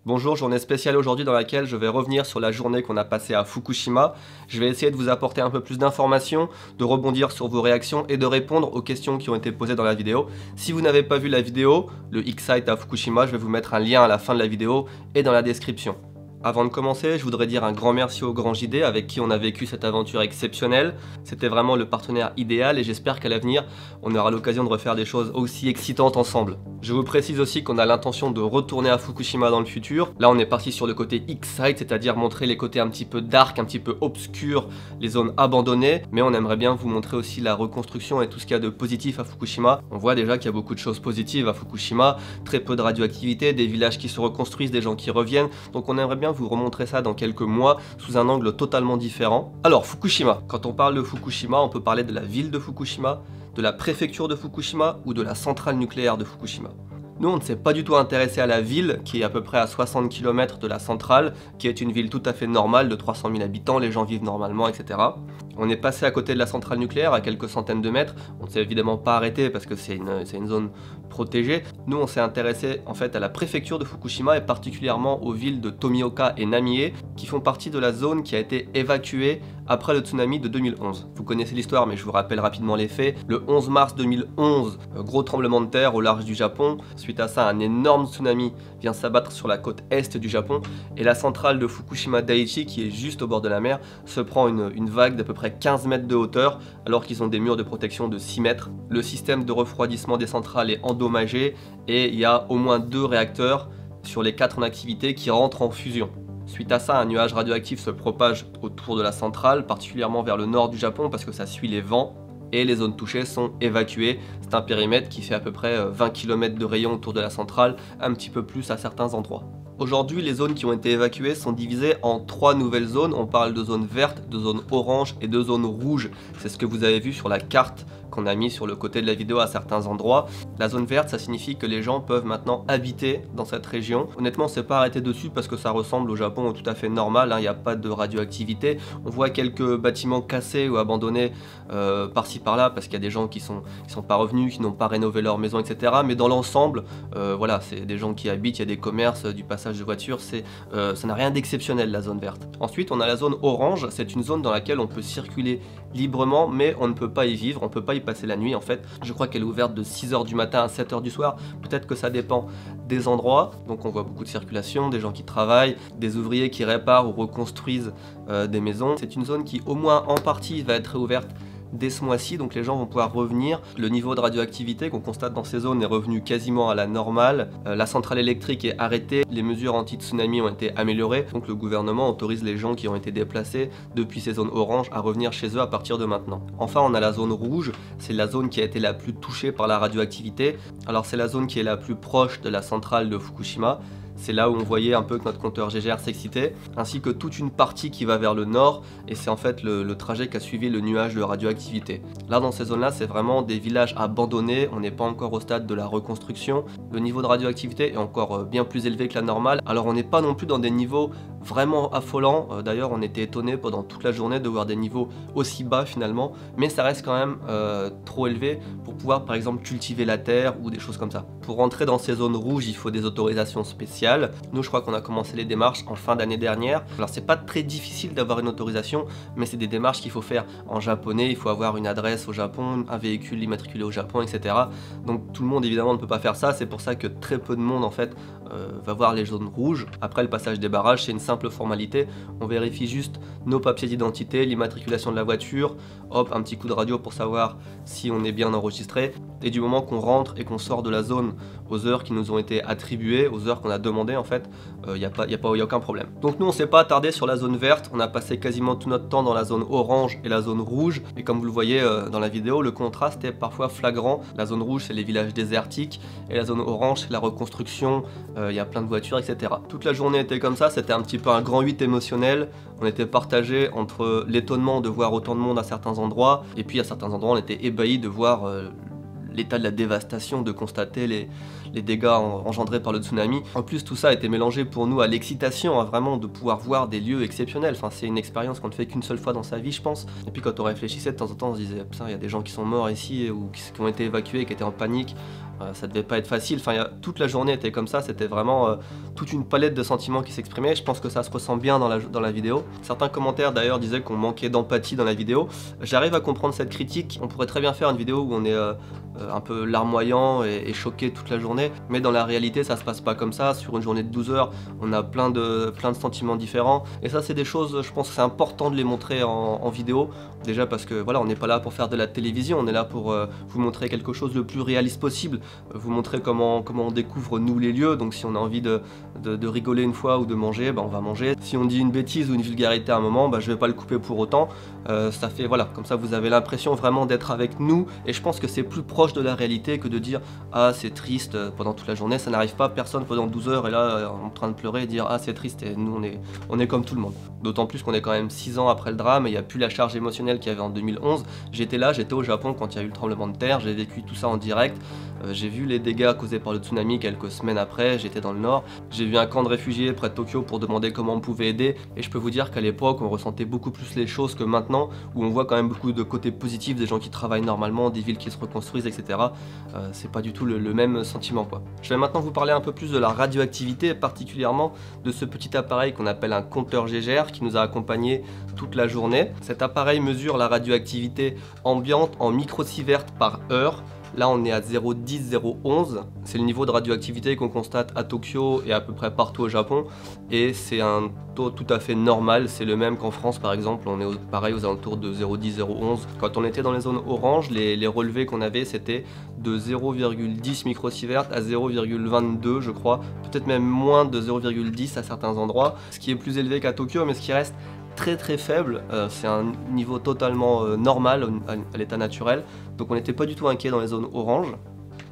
Bonjour, journée spéciale aujourd'hui dans laquelle je vais revenir sur la journée qu'on a passée à Fukushima. Je vais essayer de vous apporter un peu plus d'informations, de rebondir sur vos réactions et de répondre aux questions qui ont été posées dans la vidéo. Si vous n'avez pas vu la vidéo, le X-Site à Fukushima, je vais vous mettre un lien à la fin de la vidéo et dans la description. Avant de commencer, je voudrais dire un grand merci au Grand JD avec qui on a vécu cette aventure exceptionnelle. C'était vraiment le partenaire idéal et j'espère qu'à l'avenir, on aura l'occasion de refaire des choses aussi excitantes ensemble. Je vous précise aussi qu'on a l'intention de retourner à Fukushima dans le futur. Là, on est parti sur le côté X-Site, c'est-à-dire montrer les côtés un petit peu dark, un petit peu obscurs, les zones abandonnées. Mais on aimerait bien vous montrer aussi la reconstruction et tout ce qu'il y a de positif à Fukushima. On voit déjà qu'il y a beaucoup de choses positives à Fukushima, très peu de radioactivité, des villages qui se reconstruisent, des gens qui reviennent. Donc on aimerait bien vous remontrer ça dans quelques mois sous un angle totalement différent. Alors Fukushima, quand on parle de Fukushima, on peut parler de la ville de Fukushima, de la préfecture de Fukushima ou de la centrale nucléaire de Fukushima. Nous, on ne s'est pas du tout intéressé à la ville, qui est à peu près à 60 km de la centrale, qui est une ville tout à fait normale de 300 000 habitants, les gens vivent normalement, etc. On est passé à côté de la centrale nucléaire, à quelques centaines de mètres. On ne s'est évidemment pas arrêté parce que c'est une zone protégée. Nous, on s'est intéressé en fait à la préfecture de Fukushima et particulièrement aux villes de Tomioka et Namie, qui font partie de la zone qui a été évacuée après le tsunami de 2011. Vous connaissez l'histoire, mais je vous rappelle rapidement les faits. Le 11 mars 2011, gros tremblement de terre au large du Japon. Suite à ça, un énorme tsunami vient s'abattre sur la côte est du Japon et la centrale de Fukushima Daiichi, qui est juste au bord de la mer, se prend une vague d'à peu près 15 mètres de hauteur alors qu'ils ont des murs de protection de 6 mètres. Le système de refroidissement des centrales est endommagé et il y a au moins 2 réacteurs sur les 4 en activité qui rentrent en fusion. Suite à ça, un nuage radioactif se propage autour de la centrale, particulièrement vers le nord du Japon parce que ça suit les vents. Et les zones touchées sont évacuées. C'est un périmètre qui fait à peu près 20 km de rayon autour de la centrale, un petit peu plus à certains endroits. Aujourd'hui, les zones qui ont été évacuées sont divisées en 3 nouvelles zones. On parle de zones vertes, de zones oranges et de zones rouges. C'est ce que vous avez vu sur la carte qu'on a mis sur le côté de la vidéo à certains endroits. La zone verte, ça signifie que les gens peuvent maintenant habiter dans cette région. Honnêtement, on s'est pas arrêté dessus parce que ça ressemble au Japon tout à fait normal, hein. Il n'y a pas de radioactivité. On voit quelques bâtiments cassés ou abandonnés par-ci par-là parce qu'il y a des gens qui sont pas revenus, qui n'ont pas rénové leur maison, etc. Mais dans l'ensemble, voilà, c'est des gens qui habitent, il y a des commerces, du passage de voitures, ça n'a rien d'exceptionnel la zone verte. Ensuite, on a la zone orange, c'est une zone dans laquelle on peut circuler librement, mais on ne peut pas y vivre, on peut pas y passer la nuit en fait. Je crois qu'elle est ouverte de 6 h du matin à 7 h du soir, peut-être que ça dépend des endroits. Donc on voit beaucoup de circulation, des gens qui travaillent, des ouvriers qui réparent ou reconstruisent des maisons. C'est une zone qui au moins en partie va être réouverte dès ce mois-ci, donc les gens vont pouvoir revenir. Le niveau de radioactivité qu'on constate dans ces zones est revenu quasiment à la normale. La centrale électrique est arrêtée, les mesures anti-tsunami ont été améliorées, donc le gouvernement autorise les gens qui ont été déplacés depuis ces zones oranges à revenir chez eux à partir de maintenant. Enfin, on a la zone rouge, c'est la zone qui a été la plus touchée par la radioactivité. Alors c'est la zone qui est la plus proche de la centrale de Fukushima. C'est là où on voyait un peu que notre compteur GGR s'excitait, ainsi que toute une partie qui va vers le nord, et c'est en fait le trajet qu'a suivi le nuage de radioactivité. Là, dans ces zones-là, c'est vraiment des villages abandonnés, on n'est pas encore au stade de la reconstruction. Le niveau de radioactivité est encore bien plus élevé que la normale, alors on n'est pas non plus dans des niveaux vraiment affolants. D'ailleurs, on était étonné pendant toute la journée de voir des niveaux aussi bas finalement, mais ça reste quand même trop élevé pour pouvoir par exemple cultiver la terre ou des choses comme ça. Pour rentrer dans ces zones rouges, il faut des autorisations spéciales. Nous, je crois qu'on a commencé les démarches en fin d'année dernière. Alors c'est pas très difficile d'avoir une autorisation, mais c'est des démarches qu'il faut faire en japonais. Il faut avoir une adresse au Japon, un véhicule immatriculé au Japon, etc. Donc tout le monde évidemment ne peut pas faire ça. C'est pour ça que très peu de monde en fait va voir les zones rouges. Après le passage des barrages, c'est une simple formalité. On vérifie juste nos papiers d'identité, l'immatriculation de la voiture, hop, un petit coup de radio pour savoir si on est bien enregistré. Et du moment qu'on rentre et qu'on sort de la zone aux heures qui nous ont été attribuées, aux heures qu'on a demandé en fait, il n'y a aucun problème. Donc nous on s'est pas attardé sur la zone verte, on a passé quasiment tout notre temps dans la zone orange et la zone rouge, et comme vous le voyez dans la vidéo, le contraste est parfois flagrant. La zone rouge c'est les villages désertiques, et la zone orange c'est la reconstruction, il y a plein de voitures, etc. Toute la journée était comme ça, c'était un petit peu un grand 8 émotionnel. On était partagé entre l'étonnement de voir autant de monde à certains endroits, et puis à certains endroits on était ébahis de voir l'état de la dévastation, de constater les dégâts engendrés par le tsunami. En plus, tout ça a été mélangé pour nous à l'excitation, vraiment de pouvoir voir des lieux exceptionnels. Enfin, c'est une expérience qu'on ne fait qu'une seule fois dans sa vie, je pense. Et puis quand on réfléchissait de temps en temps, on se disait, putain, il y a des gens qui sont morts ici ou qui ont été évacués, qui étaient en panique. Ça devait pas être facile, enfin, toute la journée était comme ça, c'était vraiment toute une palette de sentiments qui s'exprimaient. Je pense que ça se ressent bien dans la vidéo. Certains commentaires d'ailleurs disaient qu'on manquait d'empathie dans la vidéo. J'arrive à comprendre cette critique, on pourrait très bien faire une vidéo où on est un peu larmoyant et choqué toute la journée, mais dans la réalité ça se passe pas comme ça. Sur une journée de 12 heures, on a plein de sentiments différents, et ça c'est des choses, je pense que c'est important de les montrer en vidéo, déjà parce que voilà, on n'est pas là pour faire de la télévision, on est là pour vous montrer quelque chose le plus réaliste possible, vous montrer comment on découvre nous les lieux. Donc si on a envie de rigoler une fois ou de manger, on va manger. Si on dit une bêtise ou une vulgarité à un moment, je vais pas le couper pour autant. Ça fait, voilà, comme ça vous avez l'impression vraiment d'être avec nous, et je pense que c'est plus proche de la réalité que de dire ah c'est triste pendant toute la journée. Ça n'arrive pas, personne pendant 12 heures est là en train de pleurer et dire ah c'est triste, et nous on est comme tout le monde. D'autant plus qu'on est quand même 6 ans après le drame et il n'y a plus la charge émotionnelle qu'il y avait en 2011. J'étais là, j'étais au Japon quand il y a eu le tremblement de terre, j'ai vécu tout ça en direct. J'ai vu les dégâts causés par le tsunami quelques semaines après, j'étais dans le nord. J'ai vu un camp de réfugiés près de Tokyo pour demander comment on pouvait aider, et je peux vous dire qu'à l'époque on ressentait beaucoup plus les choses que maintenant, où on voit quand même beaucoup de côtés positifs, des gens qui travaillent normalement, des villes qui se reconstruisent, etc. C'est pas du tout le même sentiment, quoi. Je vais maintenant vous parler un peu plus de la radioactivité, particulièrement de ce petit appareil qu'on appelle un compteur Geiger qui nous a accompagnés toute la journée. Cet appareil mesure la radioactivité ambiante en microsieverts par heure. Là on est à 0,10-0,11, c'est le niveau de radioactivité qu'on constate à Tokyo et à peu près partout au Japon, et c'est un taux tout à fait normal, c'est le même qu'en France par exemple, on est pareil aux alentours de 0,10-0,11. Quand on était dans les zones orange, les relevés qu'on avait c'était de 0,10 microsieverts à 0,22 je crois, peut-être même moins de 0,10 à certains endroits, ce qui est plus élevé qu'à Tokyo mais ce qui reste très faible. C'est un niveau totalement normal à l'état naturel, donc on n'était pas du tout inquiet dans les zones oranges.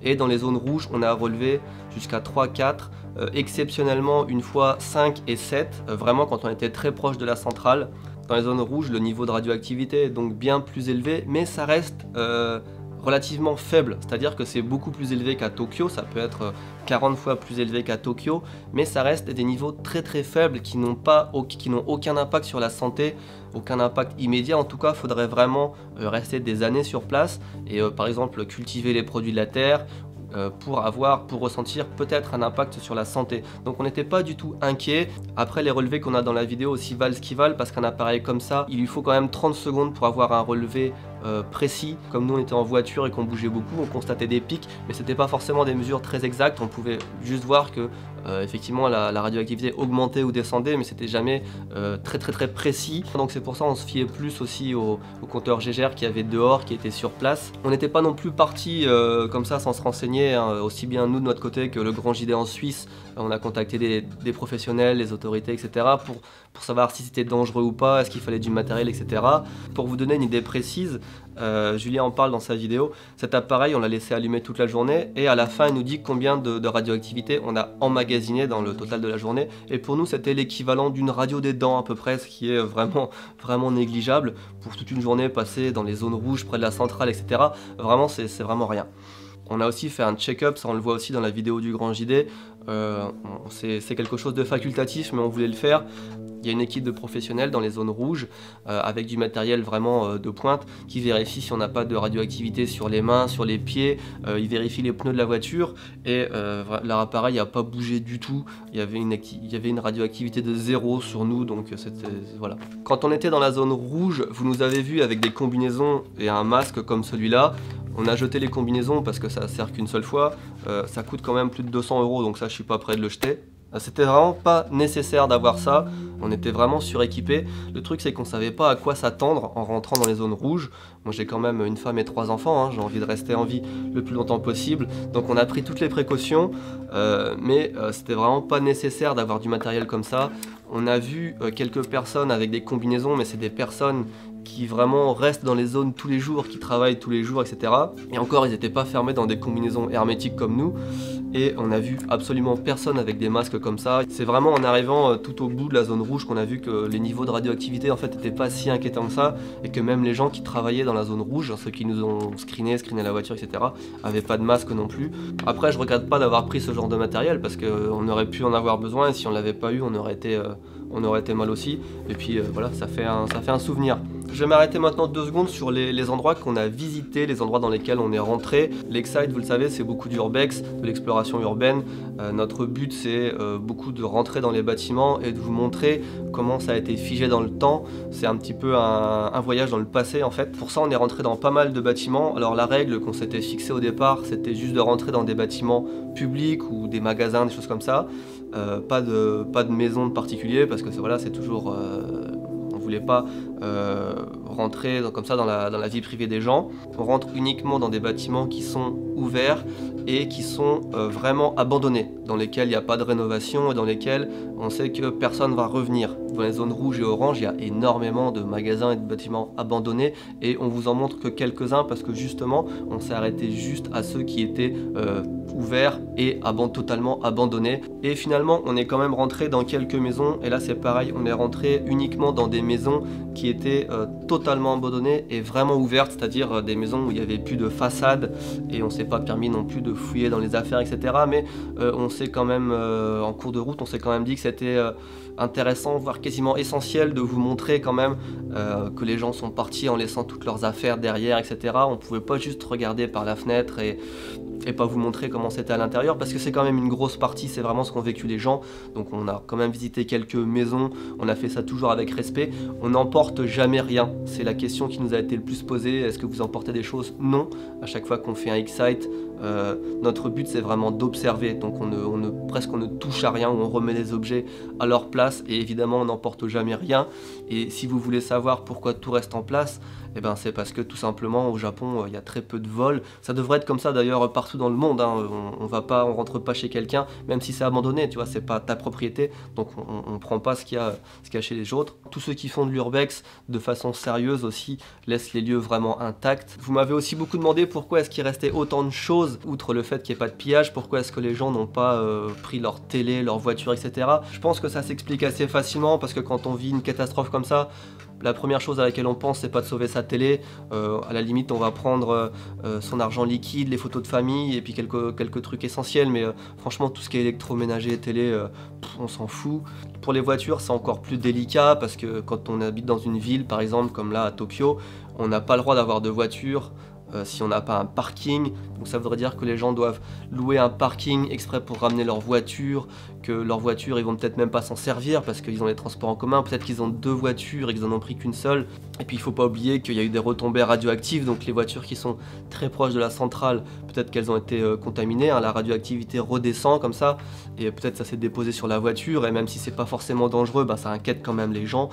Et dans les zones rouges on a relevé jusqu'à 3-4, exceptionnellement une fois 5 et 7, vraiment quand on était très proche de la centrale. Dans les zones rouges le niveau de radioactivité est donc bien plus élevé, mais ça reste relativement faible, c'est-à-dire que c'est beaucoup plus élevé qu'à Tokyo, ça peut être 40 fois plus élevé qu'à Tokyo, mais ça reste des niveaux très faibles qui n'ont aucun impact sur la santé, aucun impact immédiat. En tout cas, il faudrait vraiment rester des années sur place et par exemple cultiver les produits de la terre pour ressentir peut-être un impact sur la santé. Donc on n'était pas du tout inquiet. Après, les relevés qu'on a dans la vidéo aussi valent ce qu'ils valent, parce qu'un appareil comme ça, il lui faut quand même 30 secondes pour avoir un relevé précis. Comme nous on était en voiture et qu'on bougeait beaucoup, on constatait des pics, mais c'était pas forcément des mesures très exactes. On pouvait juste voir que effectivement la radioactivité augmentait ou descendait, mais c'était jamais très précis. Donc c'est pour ça on se fiait plus aussi au compteur Geiger qui avait dehors, qui était sur place. On n'était pas non plus parti comme ça sans se renseigner, hein, aussi bien nous de notre côté que le Grand JD en Suisse. On a contacté des professionnels, les autorités, etc. pour savoir si c'était dangereux ou pas, est-ce qu'il fallait du matériel, etc. Pour vous donner une idée précise, Julien en parle dans sa vidéo, cet appareil on l'a laissé allumer toute la journée et à la fin il nous dit combien de radioactivité on a emmagasiné dans le total de la journée, et pour nous c'était l'équivalent d'une radio des dents à peu près, ce qui est vraiment négligeable pour toute une journée passée dans les zones rouges près de la centrale, etc. Vraiment c'est vraiment rien. On a aussi fait un check-up, ça on le voit aussi dans la vidéo du Grand JD, c'est quelque chose de facultatif mais on voulait le faire. Il y a une équipe de professionnels dans les zones rouges avec du matériel vraiment de pointe qui vérifie si on n'a pas de radioactivité sur les mains, sur les pieds, ils vérifient les pneus de la voiture et leur appareil n'a pas bougé du tout. Il y avait une radioactivité de 0 sur nous, donc c'était voilà. Quand on était dans la zone rouge, vous nous avez vu avec des combinaisons et un masque comme celui-là. On a jeté les combinaisons parce que ça sert qu'une seule fois, ça coûte quand même plus de 200 €, donc ça je suis pas prêt de le jeter. C'était vraiment pas nécessaire d'avoir ça, on était vraiment suréquipés. Le truc c'est qu'on savait pas à quoi s'attendre en rentrant dans les zones rouges. Moi j'ai quand même une femme et 3 enfants, hein, j'ai envie de rester en vie le plus longtemps possible. Donc on a pris toutes les précautions, mais c'était vraiment pas nécessaire d'avoir du matériel comme ça. On a vu quelques personnes avec des combinaisons, mais c'est des personnes qui vraiment restent dans les zones tous les jours, qui travaillent tous les jours, etc. Et encore, ils n'étaient pas fermés dans des combinaisons hermétiques comme nous. Et on a vu absolument personne avec des masques comme ça. C'est vraiment en arrivant tout au bout de la zone rouge qu'on a vu que les niveaux de radioactivité en fait n'étaient pas si inquiétants que ça, et que même les gens qui travaillaient dans la zone rouge, ceux qui nous ont screené la voiture, etc., avaient pas de masque non plus. Après, je regrette pas d'avoir pris ce genre de matériel parce qu'on aurait pu en avoir besoin, et si on l'avait pas eu, on aurait été mal aussi. Et puis voilà, ça fait un souvenir. Je vais m'arrêter maintenant 2 secondes sur les endroits qu'on a visités, les endroits dans lesquels on est rentré. L'Excite, vous le savez, c'est beaucoup d'urbex, de l'exploration urbaine. Notre but, c'est beaucoup de rentrer dans les bâtiments et de vous montrer comment ça a été figé dans le temps. C'est un petit peu un voyage dans le passé en fait. Pour ça, on est rentré dans pas mal de bâtiments. Alors la règle qu'on s'était fixée au départ, c'était juste de rentrer dans des bâtiments publics ou des magasins, des choses comme ça. Pas de maison de particulier parce que voilà, c'est toujours... on voulait pas rentrer comme ça dans la vie privée des gens. On rentre uniquement dans des bâtiments qui sont ouverts et qui sont vraiment abandonnés, dans lesquels il n'y a pas de rénovation et dans lesquels on sait que personne va revenir. Dans les zones rouges et oranges, il y a énormément de magasins et de bâtiments abandonnés et on vous en montre que quelques-uns parce que justement on s'est arrêté juste à ceux qui étaient ouverts et totalement abandonnés. Et finalement on est quand même rentré dans quelques maisons et là c'est pareil, on est rentré uniquement dans des maisons qui étaient totalement abandonnées et vraiment ouvertes, c'est-à-dire des maisons où il n'y avait plus de façade et on s'est pas permis non plus de fouiller dans les affaires, etc. Mais on s'est quand même, en cours de route, on s'est quand même dit que c'était intéressant, voire quasiment essentiel de vous montrer quand même que les gens sont partis en laissant toutes leurs affaires derrière, etc. On pouvait pas juste regarder par la fenêtre et pas vous montrer comment c'était à l'intérieur parce que c'est quand même une grosse partie, c'est vraiment ce qu'ont vécu les gens. Donc on a quand même visité quelques maisons, on a fait ça toujours avec respect. On n'emporte jamais rien, c'est la question qui nous a été le plus posée. Est-ce que vous emportez des choses? Non. À chaque fois qu'on fait un Excite, notre but c'est vraiment d'observer, donc presque on ne touche à rien, on remet les objets à leur place et évidemment on n'emporte jamais rien. Et si vous voulez savoir pourquoi tout reste en place, eh ben c'est parce que tout simplement au Japon il y a très peu de vols. Ça devrait être comme ça d'ailleurs partout dans le monde, hein. On rentre pas chez quelqu'un même si c'est abandonné, tu vois, c'est pas ta propriété, donc on prend pas ce qu'il y a chez les autres. Tous ceux qui font de l'urbex de façon sérieuse aussi laissent les lieux vraiment intacts. Vous m'avez aussi beaucoup demandé pourquoi est-ce qu'il restait autant de choses, outre le fait qu'il n'y ait pas de pillage, pourquoi est-ce que les gens n'ont pas pris leur télé, leur voiture, etc. Je pense que ça s'explique assez facilement parce que quand on vit une catastrophe comme ça, la première chose à laquelle on pense, c'est pas de sauver sa télé. À la limite, on va prendre son argent liquide, les photos de famille et puis quelques trucs essentiels. Mais franchement, tout ce qui est électroménager, télé, on s'en fout. Pour les voitures, c'est encore plus délicat parce que quand on habite dans une ville, par exemple, comme là à Tokyo, on n'a pas le droit d'avoir de voiture si on n'a pas un parking. Donc ça voudrait dire que les gens doivent louer un parking exprès pour ramener leur voiture, que leur voiture ils vont peut-être même pas s'en servir parce qu'ils ont les transports en commun, peut-être qu'ils ont 2 voitures et qu'ils en ont pris qu'une seule. Et puis il faut pas oublier qu'il y a eu des retombées radioactives, donc les voitures qui sont très proches de la centrale, peut-être qu'elles ont été contaminées, hein, la radioactivité redescend comme ça, et peut-être ça s'est déposé sur la voiture, et même si c'est pas forcément dangereux, bah, ça inquiète quand même les gens.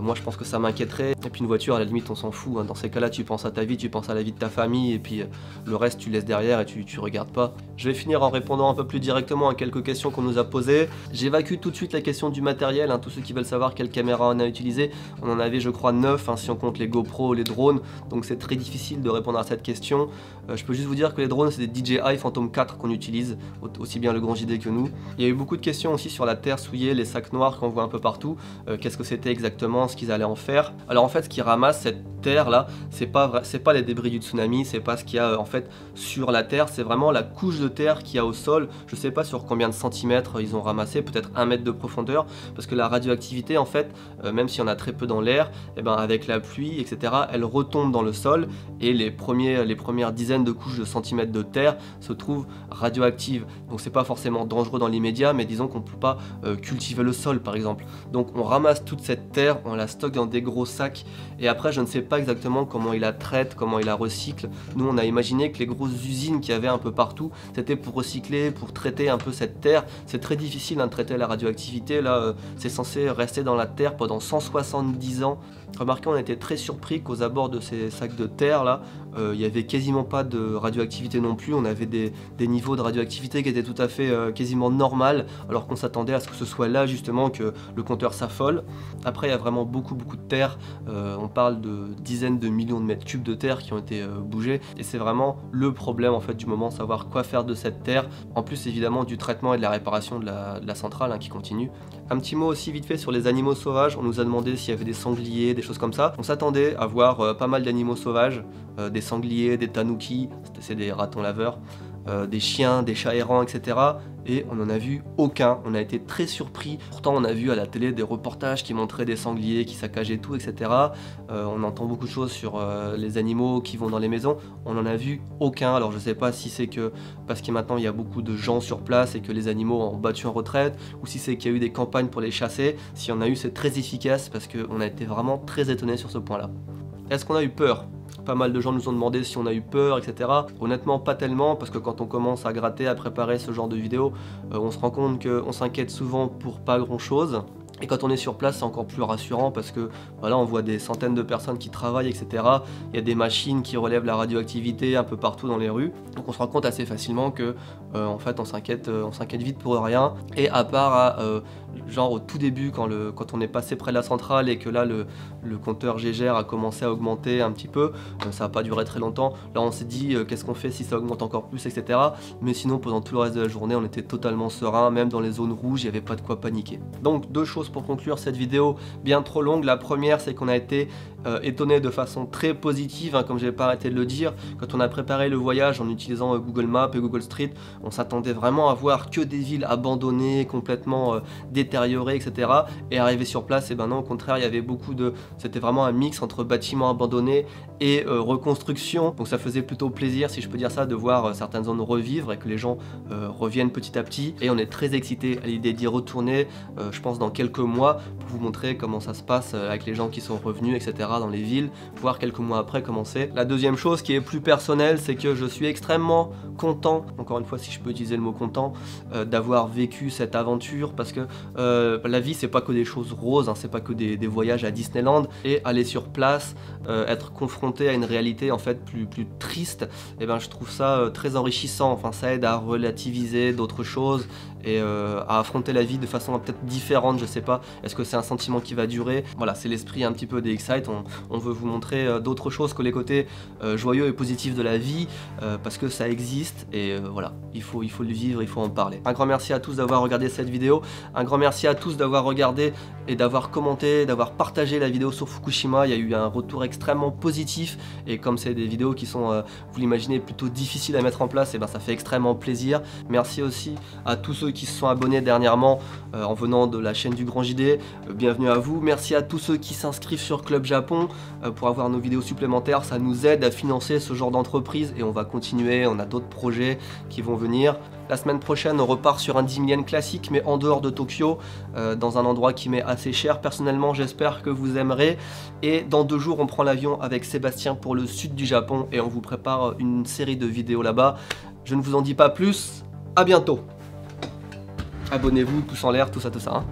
Moi je pense que ça m'inquiéterait. Et puis une voiture à la limite on s'en fout, hein. Dans ces cas-là tu penses à ta vie, tu penses à la vie de ta famille, et puis le reste tu laisses derrière et tu regardes pas. Je vais finir en répondant un peu plus directement à quelques questions qu'on nous a posées. J'évacue tout de suite la question du matériel, hein. Tous ceux qui veulent savoir quelle caméra on a utilisé, on en avait je crois 9, hein, si on compte les GoPro, les drones, donc c'est très difficile de répondre à cette question. Je peux juste vous dire que les drones c'est des DJI Phantom 4 qu'on utilise, aussi bien le Grand JD que nous. Il y a eu beaucoup de questions aussi sur la terre souillée, les sacs noirs qu'on voit un peu partout, qu'est-ce que c'était exactement, ce qu'ils allaient en faire. Alors en fait ce qui ramasse cette terre là, c'est pas les débris du tsunami, c'est pas ce qu'il y a en fait sur la terre, c'est vraiment la couche de terre qu'il y a au sol. Je sais pas sur combien de centimètres ils ont ramassé, peut-être 1 mètre de profondeur, parce que la radioactivité en fait, même s'il y en a très peu dans l'air, et ben avec la pluie etc, elle retombe dans le sol et les premières dizaines de couches de centimètres de terre se trouvent radioactives. Donc c'est pas forcément dangereux dans l'immédiat, mais disons qu'on peut pas cultiver le sol par exemple. Donc on ramasse toute cette terre, on la stocke dans des gros sacs et après je ne sais pas exactement comment ils la traitent, comment ils la recyclent. Nous on a imaginé que les grosses usines qu'il y avait un peu partout, c'était pour recycler, pour traiter un peu cette terre. C'est très difficile de traiter la radioactivité, là c'est censé rester dans la terre pendant 170 ans. Remarquez, on a été très surpris qu'aux abords de ces sacs de terre là, il n'y avait quasiment pas de radioactivité non plus. On avait des niveaux de radioactivité qui étaient tout à fait quasiment normal, alors qu'on s'attendait à ce que ce soit là justement que le compteur s'affole. Après il y a vraiment beaucoup de terre, on parle de dizaines de millions de mètres cubes de terre qui ont été bougés, et c'est vraiment le problème en fait du moment, savoir quoi faire de cette terre, en plus évidemment du traitement et de la réparation de la centrale hein, qui continue. Un petit mot aussi vite fait sur les animaux sauvages. On nous a demandé s'il y avait des sangliers, des choses comme ça. On s'attendait à voir pas mal d'animaux sauvages, des sangliers, des tanuki, c'est des ratons laveurs, des chiens, des chats errants, etc. et on n'en a vu aucun. On a été très surpris. Pourtant on a vu à la télé des reportages qui montraient des sangliers qui saccageaient tout, etc. On entend beaucoup de choses sur les animaux qui vont dans les maisons. On n'en a vu aucun. Alors je sais pas si c'est que parce que maintenant il y a beaucoup de gens sur place et que les animaux ont battu en retraite, ou si c'est qu'il y a eu des campagnes pour les chasser. Si on a eu, c'est très efficace parce qu'on a été vraiment très étonnés sur ce point-là. Est-ce qu'on a eu peur? Pas mal de gens nous ont demandé si on a eu peur, etc. Honnêtement, pas tellement, parce que quand on commence à gratter, à préparer ce genre de vidéo, on se rend compte qu'on s'inquiète souvent pour pas grand-chose. Et quand on est sur place, c'est encore plus rassurant parce que voilà, on voit des centaines de personnes qui travaillent, etc. Il y a des machines qui relèvent la radioactivité un peu partout dans les rues. Donc on se rend compte assez facilement que en fait on s'inquiète vite pour rien. Et à part genre au tout début quand on est passé près de la centrale et que là le compteur Gégère a commencé à augmenter un petit peu, ça n'a pas duré très longtemps. Là on s'est dit qu'est-ce qu'on fait si ça augmente encore plus, etc. Mais sinon pendant tout le reste de la journée on était totalement serein, même dans les zones rouges il n'y avait pas de quoi paniquer. Donc deux choses pour conclure cette vidéo bien trop longue. La première, c'est qu'on a été étonné de façon très positive, hein, comme je n'ai pas arrêté de le dire. Quand on a préparé le voyage en utilisant Google Maps et Google Street, on s'attendait vraiment à voir que des villes abandonnées, complètement détériorées, etc. Et arrivé sur place, et ben non, au contraire, il y avait c'était vraiment un mix entre bâtiments abandonnés et reconstruction. Donc ça faisait plutôt plaisir, si je peux dire ça, de voir certaines zones revivre et que les gens reviennent petit à petit. Et on est très excités à l'idée d'y retourner, je pense dans quelques mois, pour vous montrer comment ça se passe avec les gens qui sont revenus, etc. dans les villes, voir quelques mois après comment c'est. La deuxième chose qui est plus personnelle, c'est que je suis extrêmement content, encore une fois si je peux utiliser le mot content, d'avoir vécu cette aventure, parce que la vie c'est pas que des choses roses, hein, c'est pas que des voyages à Disneyland, et aller sur place, être confronté à une réalité en fait plus triste, et ben je trouve ça très enrichissant. Enfin ça aide à relativiser d'autres choses et à affronter la vie de façon peut-être différente, je sais pas, est-ce que c'est un sentiment qui va durer? Voilà, c'est l'esprit un petit peu des Excite, on veut vous montrer d'autres choses que les côtés joyeux et positifs de la vie, parce que ça existe, et voilà, il faut le vivre, il faut en parler. Un grand merci à tous d'avoir regardé cette vidéo, un grand merci à tous d'avoir regardé et d'avoir commenté, d'avoir partagé la vidéo sur Fukushima. Il y a eu un retour extrêmement positif, et comme c'est des vidéos qui sont, vous l'imaginez, plutôt difficiles à mettre en place, et ben ça fait extrêmement plaisir. Merci aussi à tous ceux qui se sont abonnés dernièrement en venant de la chaîne du Grand JD, bienvenue à vous. Merci à tous ceux qui s'inscrivent sur Club Japon pour avoir nos vidéos supplémentaires, ça nous aide à financer ce genre d'entreprise et on va continuer, on a d'autres projets qui vont venir. La semaine prochaine on repart sur un 10 000 yens classique, mais en dehors de Tokyo, dans un endroit qui m'est assez cher personnellement, j'espère que vous aimerez. Et dans 2 jours on prend l'avion avec Sébastien pour le sud du Japon et on vous prépare une série de vidéos là-bas. Je ne vous en dis pas plus, à bientôt. Abonnez-vous, pouce en l'air, tout ça, hein.